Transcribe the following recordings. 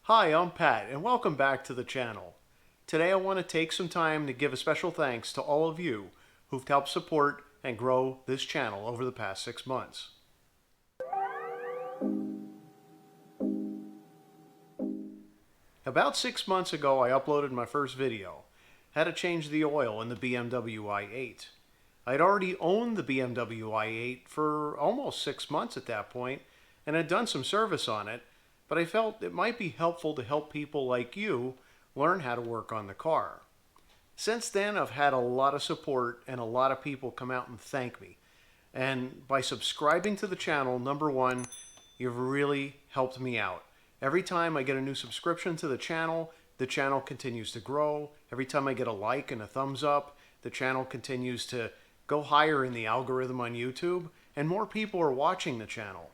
Hi, I'm Pat, and welcome back to the channel. Today I want to take some time to give a special thanks to all of you who've helped support and grow this channel over the past 6 months. About 6 months ago I uploaded my first video, how to change the oil in the BMW i8. I'd already owned the BMW i8 for almost 6 months at that point, and had done some service on it, but I felt it might be helpful to help people like you learn how to work on the car. Since then, I've had a lot of support and a lot of people come out and thank me. And by subscribing to the channel, number one, you've really helped me out. Every time I get a new subscription to the channel continues to grow. Every time I get a like and a thumbs up, the channel continues to go higher in the algorithm on YouTube, and more people are watching the channel.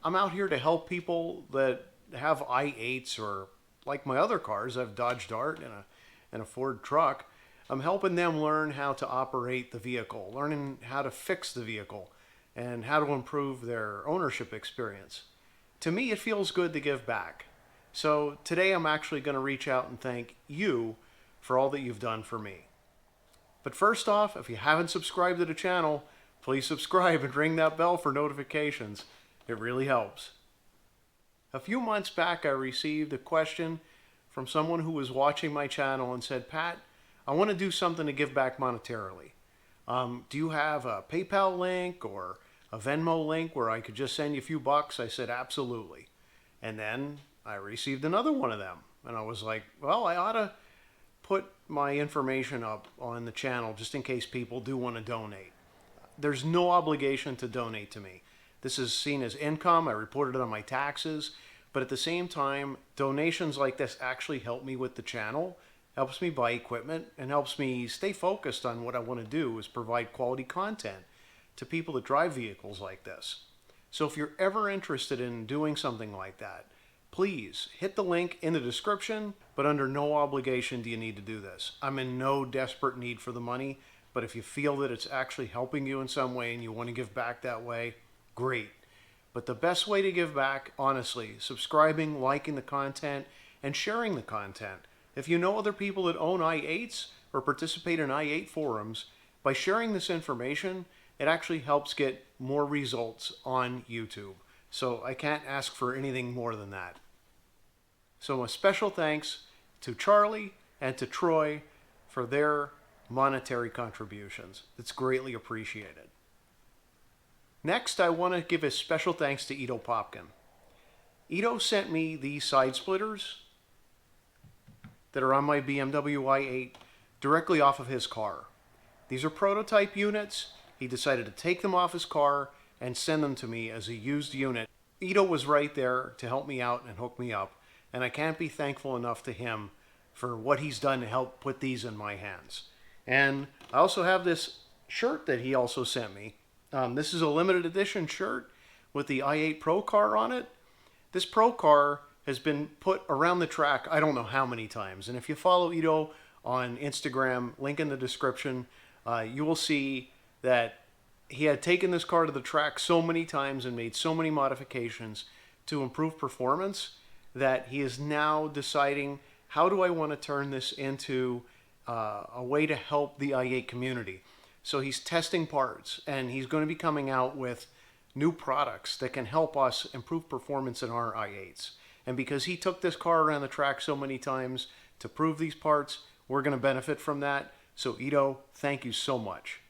I'm out here to help people that have i8s, or like my other cars, I have Dodge Dart and a Ford truck. I'm helping them learn how to operate the vehicle, learning how to fix the vehicle, and how to improve their ownership experience. To me, it feels good to give back. So today I'm actually going to reach out and thank you for all that you've done for me. But first off, if you haven't subscribed to the channel, please subscribe and ring that bell for notifications. It really helps. A few months back, I received a question from someone who was watching my channel and said, Pat, I want to do something to give back monetarily. Do you have a PayPal link or a Venmo link where I could just send you a few bucks? I said, absolutely. And then I received another one of them. And I was like, well, I ought to put my information up on the channel just in case people do want to donate. There's no obligation to donate to me. This is seen as income. I reported it on my taxes. But at the same time, donations like this actually help me with the channel, helps me buy equipment, and helps me stay focused on what I want to do, is provide quality content to people that drive vehicles like this. So if you're ever interested in doing something like that, please hit the link in the description, but under no obligation do you need to do this. I'm in no desperate need for the money, but if you feel that it's actually helping you in some way and you want to give back that way, great. But the best way to give back, honestly, subscribing, liking the content, and sharing the content. If you know other people that own i8s or participate in i8 forums, by sharing this information, it actually helps get more results on YouTube. So I can't ask for anything more than that. So a special thanks to Charlie and to Troy for their monetary contributions. It's greatly appreciated. Next, I want to give a special thanks to Edo Popken. Edo sent me these side splitters that are on my BMW i8 directly off of his car. These are prototype units. He decided to take them off his car and send them to me as a used unit. Edo was right there to help me out and hook me up, and I can't be thankful enough to him for what he's done to help put these in my hands. And I also have this shirt that he also sent me. This is a limited edition shirt with the i8 ProCar on it. This ProCar has been put around the track I don't know how many times. And if you follow Edo on Instagram, link in the description, you will see that he had taken this car to the track so many times and made so many modifications to improve performance that he is now deciding, how do I want to turn this into a way to help the i8 community? So he's testing parts, and he's going to be coming out with new products that can help us improve performance in our i8s. And because he took this car around the track so many times to prove these parts, we're going to benefit from that. So Edo, thank you so much.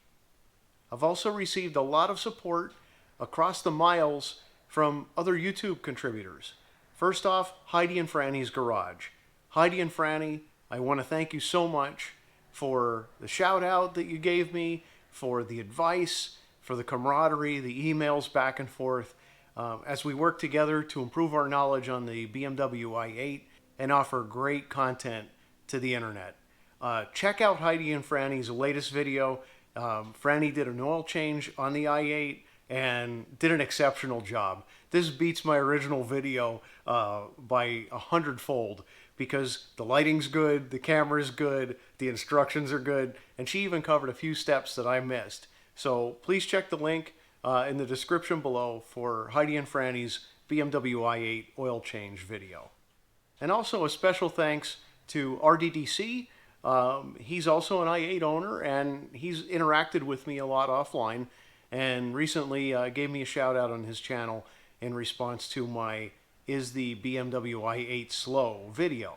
I've also received a lot of support across the miles from other YouTube contributors. First off, Heidi and Franny's Garage. Heidi and Franny, I want to thank you so much for the shout out that you gave me, for the advice, for the camaraderie, the emails back and forth, as we work together to improve our knowledge on the BMW i8 and offer great content to the internet. Check out Heidi and Franny's latest video. Franny did an oil change on the i8 and did an exceptional job. This beats my original video by 100-fold. Because the lighting's good, the camera's good, the instructions are good, and she even covered a few steps that I missed. So please check the link in the description below for Heidi and Franny's BMW i8 oil change video. And also a special thanks to RDDC. He's also an i8 owner, and he's interacted with me a lot offline, and recently gave me a shout out on his channel in response to my "Is the BMW i8 slow?" video.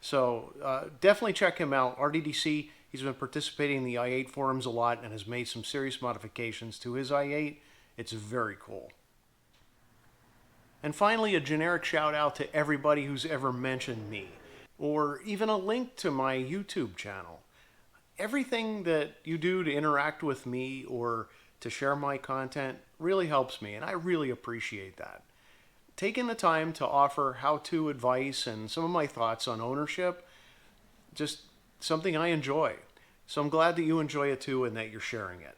So definitely check him out. RDDC, he's been participating in the i8 forums a lot and has made some serious modifications to his i8. It's very cool. And finally, a generic shout out to everybody who's ever mentioned me, or even a link to my YouTube channel. Everything that you do to interact with me or to share my content really helps me, and I really appreciate that. Taking the time to offer how-to advice and some of my thoughts on ownership, just something I enjoy. So I'm glad that you enjoy it too and that you're sharing it.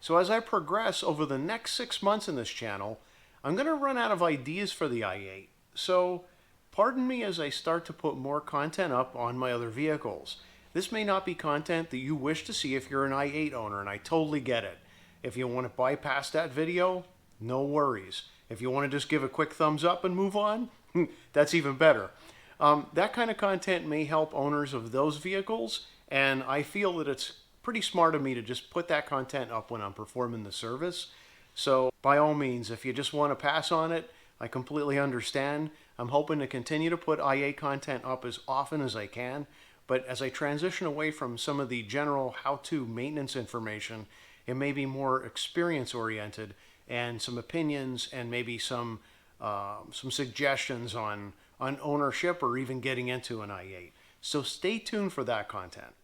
So as I progress over the next 6 months in this channel, I'm going to run out of ideas for the i8. So pardon me as I start to put more content up on my other vehicles. This may not be content that you wish to see if you're an i8 owner, and I totally get it. If you want to bypass that video, no worries. If you want to just give a quick thumbs up and move on, that's even better. That kind of content may help owners of those vehicles, and I feel that it's pretty smart of me to just put that content up when I'm performing the service. So by all means, if you just want to pass on it, I completely understand. I'm hoping to continue to put i8 content up as often as I can, but as I transition away from some of the general how-to maintenance information, it may be more experience-oriented and some opinions and maybe some suggestions on ownership or even getting into an i8. So stay tuned for that content.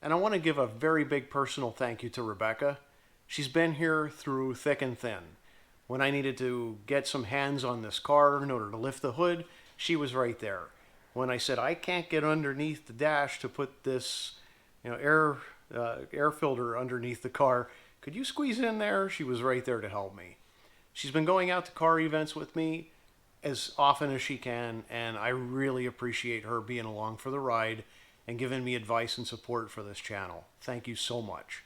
And I want to give a very big personal thank you to Rebecca. She's been here through thick and thin. When I needed to get some hands on this car in order to lift the hood, she was right there. When I said I can't get underneath the dash to put this, air filter underneath the car, could you squeeze in there? She was right there to help me. She's been going out to car events with me as often as she can, and I really appreciate her being along for the ride and giving me advice and support for this channel. Thank you so much.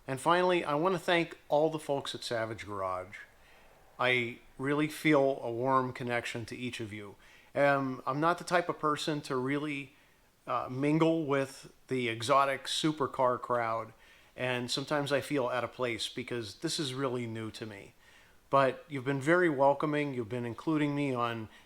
And finally, I want to thank all the folks at Savage Garage. I really feel a warm connection to each of you. I'm not the type of person to really mingle with the exotic supercar crowd, and sometimes I feel out of place because this is really new to me. But you've been very welcoming. You've been including me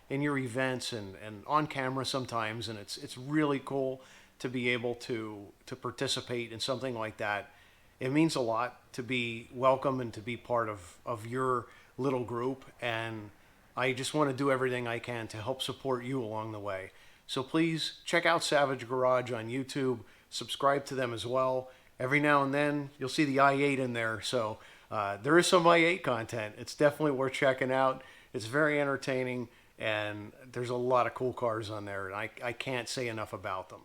in your events and on camera sometimes, and it's really cool to be able to participate in something like that. It means a lot to be welcome and to be part of your little group, and I just want to do everything I can to help support you along the way. So please check out Savage Garage on YouTube, subscribe to them as well. Every now and then you'll see the i8 in there, so there is some i8 content. It's definitely worth checking out. It's very entertaining, and there's a lot of cool cars on there, and I can't say enough about them.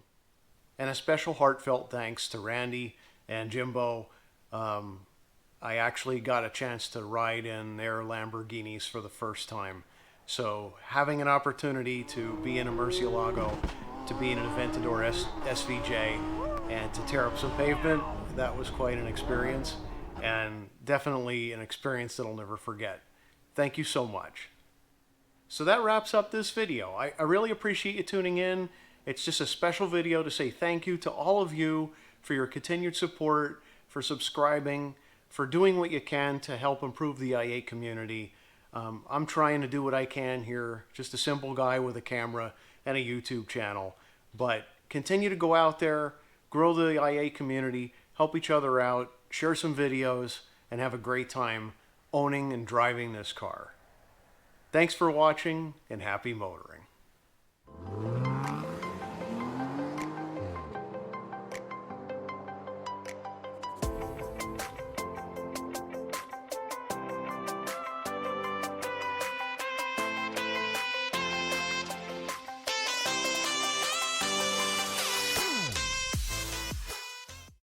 And a special heartfelt thanks to Randy and Jimbo. I actually got a chance to ride in their Lamborghinis for the first time. So having an opportunity to be in a Murcielago, to be in an Aventador SVJ, and to tear up some pavement, that was quite an experience, and definitely an experience that I'll never forget. Thank you so much. So that wraps up this video. I really appreciate you tuning in. It's just a special video to say thank you to all of you for your continued support, for subscribing, for doing what you can to help improve the i8 community. I'm trying to do what I can here, just a simple guy with a camera and a YouTube channel. But continue to go out there, grow the i8 community, help each other out, share some videos, and have a great time owning and driving this car. Thanks for watching, and happy motoring.